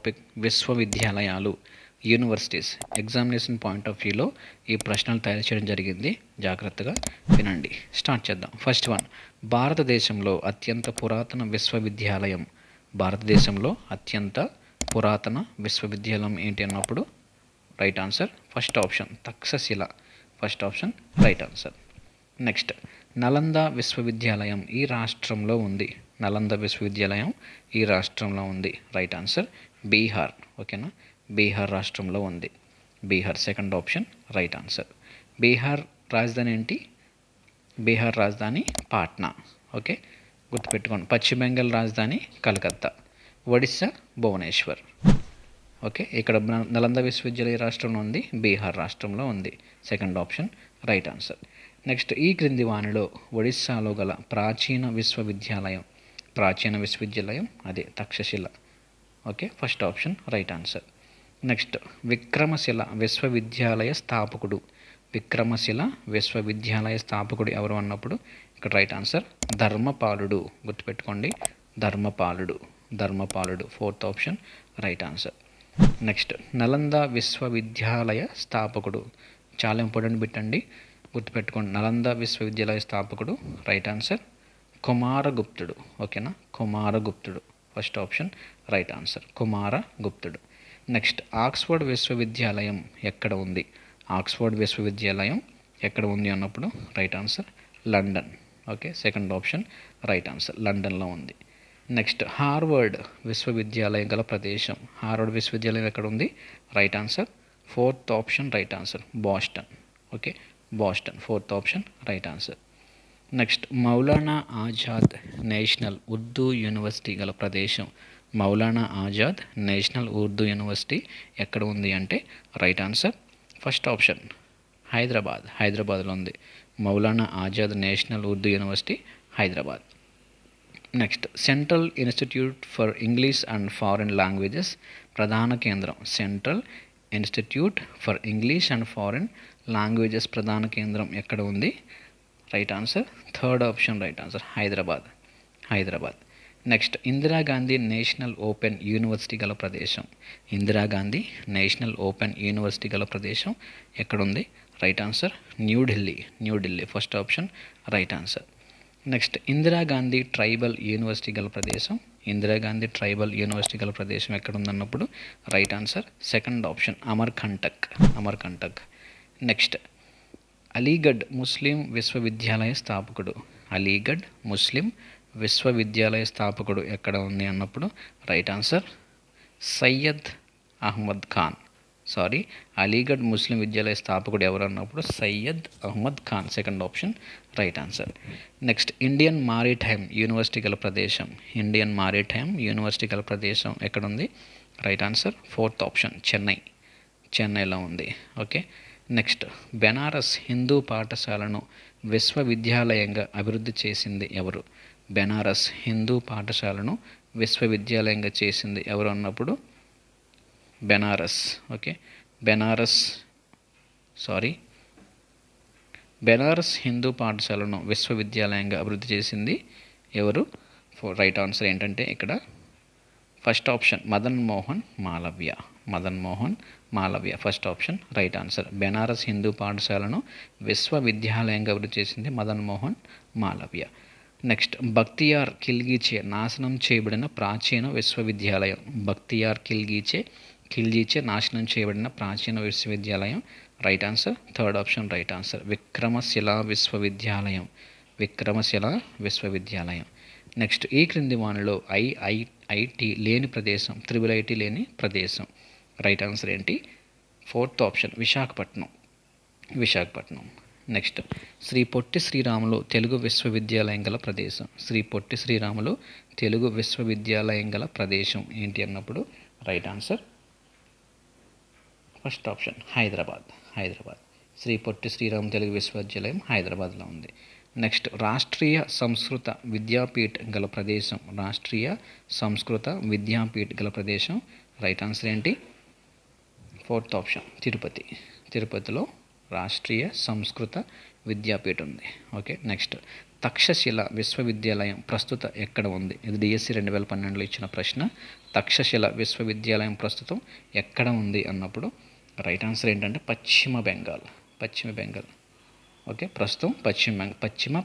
Topic విశ్వవిద్యాలయాలు, universities. Examination point of వ్యూలో ఈ ప్రశ్నలు తయారు చేయడం జరిగింది. జాగ్రత్తగా వినండి. స్టార్ట్ చేద్దాం. ఫస్ట్ వన్, భారతదేశంలో అత్యంత పురాతన విశ్వవిద్యాలయం. భారతదేశంలో అత్యంత పురాతన విశ్వవిద్యాలయం ఏంటి అన్నప్పుడు right answer first option Takshashila. First option right answer. Next, Nalanda విశ్వవిద్యాలయం ఈ రాష్ట్రంలో ఉంది. నలంద విశ్వవిద్యాలయం ఈ రాష్ట్రంలో ఉంది. Right answer Bihar. ఓకేనా, బీహార్ రాష్ట్రంలో ఉంది. Bihar second option right answer. Bihar రాజధాని ఏంటి? బీహార్ రాజధాని పాట్నా. ఓకే, గుర్తుపెట్టుకోండి. పశ్చిమ బెంగాల్ రాజధాని కలకత్తా. ఒడిస్సా భువనేశ్వర్. ఓకే, ఇక్కడ నలంద విశ్వవిద్యాలయ రాష్ట్రంలో ఉంది, బీహార్ రాష్ట్రంలో ఉంది. Second option right answer. Next, ఈ క్రింది వానిలో ఒడిస్సాలో గల ప్రాచీన విశ్వవిద్యాలయం అదే Takshashila. Okay, first option right answer. Next, Vikramashila విశ్వవిద్యాలయ స్థాపకుడు. విక్రమశిల విశ్వవిద్యాలయ స్థాపకుడు ఎవరు అన్నప్పుడు ఇక్కడ రైట్ ఆన్సర్ ధర్మపాలుడు. గుర్తుపెట్టుకోండి, ధర్మపాలుడు fourth option right answer. Next, Nalanda విశ్వవిద్యాలయ స్థాపకుడు చాలా ఇంపార్టెంట్ బిట్ అండి, గుర్తుపెట్టుకోండి. నలంద విశ్వవిద్యాలయ స్థాపకుడు రైట్ ఆన్సర్ కుమారగుప్తుడు. ఓకేనా, కుమారగుప్తుడు ఫస్ట్ ఆప్షన్ రైట్ ఆన్సర్, కుమారగుప్తుడు. నెక్స్ట్, ఆక్స్ఫర్డ్ విశ్వవిద్యాలయం ఎక్కడ ఉంది? ఆక్స్ఫర్డ్ విశ్వవిద్యాలయం ఎక్కడ ఉంది అన్నప్పుడు right answer London. Okay, second option right answer, లండన్లో ఉంది. నెక్స్ట్, హార్వర్డ్ విశ్వవిద్యాలయం గల ప్రదేశం. హార్వర్డ్ విశ్వవిద్యాలయం ఎక్కడ ఉంది? Right answer fourth option right answer Boston. Okay, Boston fourth option right answer. Next, Maulana Azad national Urdu university గల ప్రదేశం. మౌలానా ఆజాద్ నేషనల్ ఉర్దూ యూనివర్సిటీ ఎక్కడ ఉంది అంటే రైట్ ఆన్సర్ ఫస్ట్ ఆప్షన్ హైదరాబాద్లో ఉంది. Maulana Azad national Urdu university Hyderabad. Next, central institute for English and foreign languages ప్రధాన కేంద్రం. Central institute for English and foreign languages ప్రధాన కేంద్రం ఎక్కడ ఉంది? Right answer third option right answer Hyderabad. Next, Indira Gandhi national open university గల ప్రదేశం. ఇందిరాగాంధీ నేషనల్ ఓపెన్ యూనివర్సిటీ గల ప్రదేశం ఎక్కడుంది? Right answer New Delhi first option right answer. Next, Indira Gandhi tribal university గల ప్రదేశం. ఇందిరాగాంధీ ట్రైబల్ యూనివర్సిటీ గల ప్రదేశం ఎక్కడుందన్నప్పుడు right answer second option Amarkantak. Next, Aligarh Muslim విశ్వవిద్యాలయ స్థాపకుడు. అలీగఢ్ ముస్లిం విశ్వవిద్యాలయ స్థాపకుడు ఎక్కడ ఉంది అన్నప్పుడు రైట్ ఆన్సర్ సయ్యద్ అహ్మద్ ఖాన్. అలీగఢ్ ముస్లిం విద్యాలయ స్థాపకుడు ఎవరు అన్నప్పుడు Syed Ahmad Khan second option right answer. Next, Indian maritime university గల ప్రదేశం. ఇండియన్ మారిటైమ్ యూనివర్సిటీ గల ప్రదేశం ఎక్కడుంది? రైట్ ఆన్సర్ ఫోర్త్ ఆప్షన్ చెన్నైలో ఉంది. ఓకే, నెక్స్ట్, బెనారస్ హిందూ పాఠశాలను విశ్వవిద్యాలయంగా అభివృద్ధి చేసింది ఎవరు? బెనారస్ హిందూ పాఠశాలను విశ్వవిద్యాలయంగా చేసింది ఎవరు అన్నప్పుడు బెనారస్. ఓకే, బెనారస్ హిందూ పాఠశాలను విశ్వవిద్యాలయంగా అభివృద్ధి చేసింది ఎవరు? రైట్ ఆన్సర్ ఏంటంటే ఇక్కడ first option Madan Mohan Malaviya first option right answer. Banaras Hindu పాఠశాలను విశ్వవిద్యాలయంగా అభివృద్ధి చేసింది మదన్ మోహన్ మాలవ్య. నెక్స్ట్, బక్తియార్ ఖిల్జీచే నాశనం చేయబడిన ప్రాచీన విశ్వవిద్యాలయం. బక్తియార్ ఖిల్జీచే నాశనం చేయబడిన ప్రాచీన విశ్వవిద్యాలయం right answer third option right answer Vikramashila విశ్వవిద్యాలయం. నెక్స్ట్, ఈ క్రింది వానిలో ఐఐటి లేని ప్రదేశం, త్రిబుల్ ఐటీ లేని ప్రదేశం రైట్ ఆన్సర్ ఏంటి? Fourth option Visakhapatnam. Next, Sri Potti Sriramulu Telugu విశ్వవిద్యాలయం గల ప్రదేశం. శ్రీ పొట్టి శ్రీరాములు తెలుగు విశ్వవిద్యాలయం గల ప్రదేశం ఏంటి అన్నప్పుడు right answer first option Hyderabad. Sri Potti Sriramulu Telugu విశ్వవిద్యాలయం హైదరాబాద్లో ఉంది. నెక్స్ట్, రాష్ట్రీయ సంస్కృత విద్యాపీఠ్ గల ప్రదేశం. రాష్ట్రీయ సంస్కృత విద్యాపీఠ్ గల ప్రదేశం రైట్ ఆన్సర్ ఏంటి? ఫోర్త్ ఆప్షన్ తిరుపతిలో రాష్ట్రీయ సంస్కృత విద్యాపీఠ ఉంది. ఓకే, నెక్స్ట్, తక్షశిల విశ్వవిద్యాలయం ప్రస్తుత ఎక్కడ ఉంది? ఇది డిఎస్సి 2012లో ఇచ్చిన ప్రశ్న. తక్షశిల విశ్వవిద్యాలయం ప్రస్తుతం ఎక్కడ ఉంది అన్నప్పుడు రైట్ ఆన్సర్ ఏంటంటే పశ్చిమ బెంగాల్. పశ్చిమ బెంగాల్. ఓకే, ప్రస్తుతం పశ్చిమ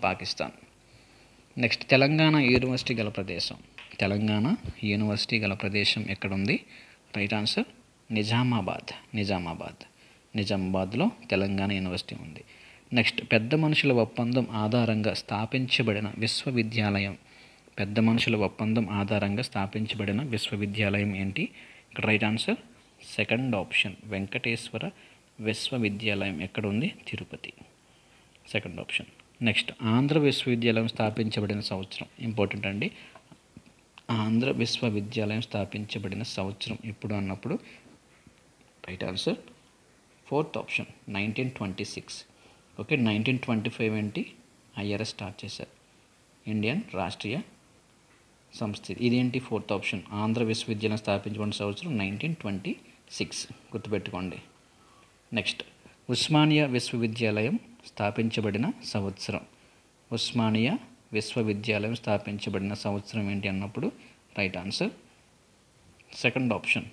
పాకిస్తాన్. నెక్స్ట్ తెలంగాణ యూనివర్సిటీ గల ప్రదేశం. తెలంగాణ యూనివర్సిటీ గల ప్రదేశం ఎక్కడ ఉంది? రైట్ ఆన్సర్ నిజామాబాద్లో తెలంగాణ యూనివర్సిటీ ఉంది. నెక్స్ట్ పెద్ద మనుషుల ఒప్పందం ఆధారంగా స్థాపించబడిన విశ్వవిద్యాలయం. పెద్ద మనుషుల ఒప్పందం ఆధారంగా స్థాపించబడిన విశ్వవిద్యాలయం ఏంటి? ఇక్కడ right answer second option Venkateswara విశ్వవిద్యాలయం. ఎక్కడ ఉంది? Tirupati. Second option. Next Andhra విశ్వవిద్యాలయం స్థాపించబడిన సంవత్సరం. ఇంపార్టెంట్ అండి. ఆంధ్ర విశ్వవిద్యాలయం స్థాపించబడిన సంవత్సరం ఎప్పుడు అన్నప్పుడు right answer fourth option 1926. Okay, 1925 ఏంటి? ఐఆర్ఎస్ స్టార్ట్ చేశారు, ఇండియన్ రాష్ట్రీయ సంస్థ. ఇదేంటి? Fourth option. ఆంధ్ర విశ్వవిద్యాలయం స్థాపించబడిన సంవత్సరం 1926. గుర్తుపెట్టుకోండి. నెక్స్ట్ ఉస్మానియా విశ్వవిద్యాలయం స్థాపించబడిన సంవత్సరం. ఉస్మానియా విశ్వవిద్యాలయం స్థాపించబడిన సంవత్సరం ఏంటి అన్నప్పుడు right answer second option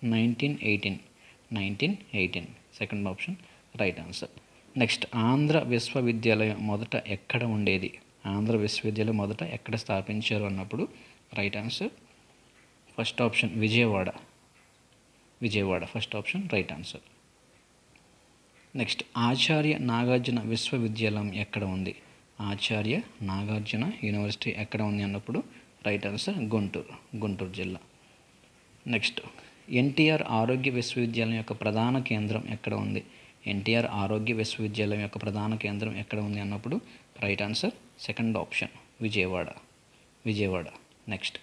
1918. Second option right answer. Next Andhra విశ్వవిద్యాలయం మొదట ఎక్కడ ఉండేది? ఆంధ్ర విశ్వవిద్యాలయం మొదట ఎక్కడ స్థాపించారు అన్నప్పుడు right answer first option Vijayawada. First option right answer. Next Acharya Nagarjuna విశ్వవిద్యాలయం ఎక్కడ ఉంది? ఆచార్య నాగార్జున యూనివర్సిటీ ఎక్కడ ఉంది అన్నప్పుడు రైట్ ఆన్సర్ గుంటూరు జిల్లా. నెక్స్ట్ ఎన్టీఆర్ ఆరోగ్య విశ్వవిద్యాలయం యొక్క ప్రధాన కేంద్రం ఎక్కడ ఉంది? ఎన్టీఆర్ ఆరోగ్య విశ్వవిద్యాలయం యొక్క ప్రధాన కేంద్రం ఎక్కడ ఉంది అన్నప్పుడు right answer second option Vijayawada. Next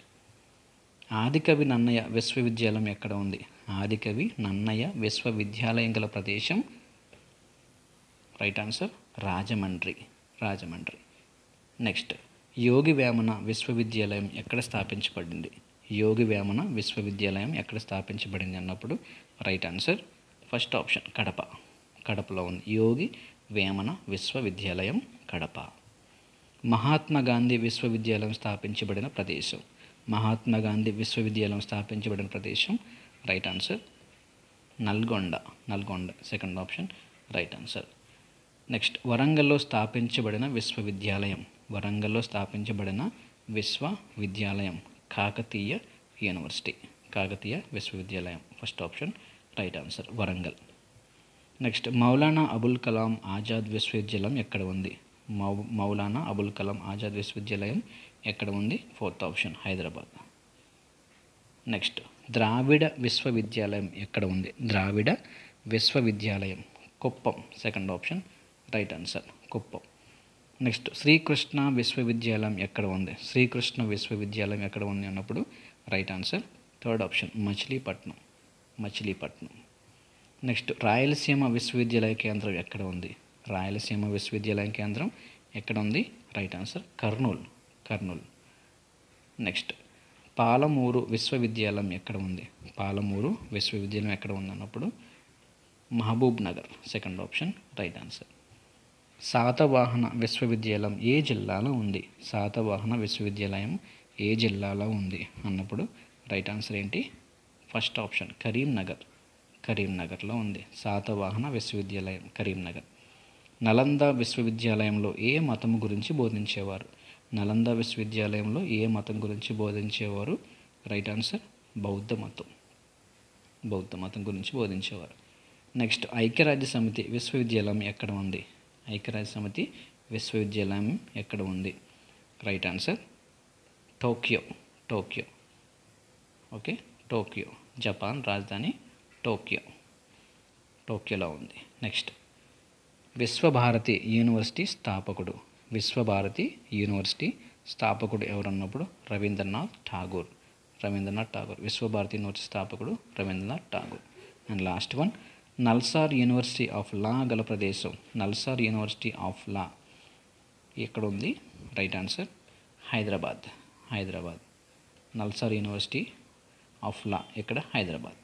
Adikavi Nannaya విశ్వవిద్యాలయం ఎక్కడ ఉంది? ఆదికవి నన్నయ విశ్వవిద్యాలయం గల ప్రదేశం right answer Rajahmundry. Next Yogi Vemana విశ్వవిద్యాలయం ఎక్కడ స్థాపించబడింది? యోగి వేమన విశ్వవిద్యాలయం ఎక్కడ స్థాపించబడింది అన్నప్పుడు రైట్ ఆన్సర్ ఫస్ట్ ఆప్షన్ కడపలో ఉంది. యోగి వేమన విశ్వవిద్యాలయం కడప. మహాత్మా గాంధీ విశ్వవిద్యాలయం స్థాపించబడిన ప్రదేశం. మహాత్మా గాంధీ విశ్వవిద్యాలయం స్థాపించబడిన ప్రదేశం right answer Nalgonda. Second option right answer. Next వరంగల్లో స్థాపించబడిన విశ్వవిద్యాలయం కాకతీయ యూనివర్సిటీ. కాకతీయ విశ్వవిద్యాలయం first option right answer Warangal. Next Maulana Abul Kalam Azad విశ్వవిద్యాలయం ఎక్కడ ఉంది? మౌలానా అబుల్ కలాం ఆజాద్ విశ్వవిద్యాలయం ఎక్కడ ఉంది? Fourth option Hyderabad. Next Dravida విశ్వవిద్యాలయం ఎక్కడ ఉంది? ద్రావిడ విశ్వవిద్యాలయం Kuppam. Second option right answer Kuppam. Next Srikrishna విశ్వవిద్యాలయం ఎక్కడ ఉంది? శ్రీకృష్ణ విశ్వవిద్యాలయం ఎక్కడ ఉంది అన్నప్పుడు right answer third option Machilipatnam. Next Rayalaseema విశ్వవిద్యాలయ కేంద్రం ఎక్కడ ఉంది? రాయలసీమ విశ్వవిద్యాలయం కేంద్రం ఎక్కడ ఉంది? Right answer Kurnool. Next Palamuru విశ్వవిద్యాలయం ఎక్కడ ఉంది? పాలమూరు విశ్వవిద్యాలయం ఎక్కడ ఉంది అన్నప్పుడు Mahabubnagar. Second option right answer. Satavahana విశ్వవిద్యాలయం ఏ జిల్లాలో ఉంది? శాతవాహన విశ్వవిద్యాలయం ఏ జిల్లాలో ఉంది అన్నప్పుడు రైట్ ఆన్సర్ ఏంటి? ఫస్ట్ ఆప్షన్ కరీంనగర్లో ఉంది. శాతవాహన విశ్వవిద్యాలయం కరీంనగర్. నలంద విశ్వవిద్యాలయంలో ఏ మతం గురించి బోధించేవారు? నలంద విశ్వవిద్యాలయంలో ఏ మతం గురించి బోధించేవారు? రైట్ ఆన్సర్ బౌద్ధ మతం గురించి బోధించేవారు. నెక్స్ట్ ఐక్యరాజ్య సమితి విశ్వవిద్యాలయం ఎక్కడ ఉంది? ఐక్యరాజ్య సమితి విశ్వవిద్యాలయం ఎక్కడ ఉంది? Right answer Tokyo. Okay, Tokyo Japan రాజధాని టోక్యోలో ఉంది. నెక్స్ట్ విశ్వభారతి యూనివర్సిటీ స్థాపకుడు ఎవరన్నప్పుడు రవీంద్రనాథ్ ఠాగూర్. విశ్వభారతి యూనివర్సిటీ స్థాపకుడు Rabindranath Tagore. And last one NALSAR university of law గల ప్రదేశం. నల్సార్ యూనివర్సిటీ ఆఫ్ లా ఎక్కడ ఉంది? Right answer Hyderabad. NALSAR university of law ఎక్కడ? హైదరాబాద్.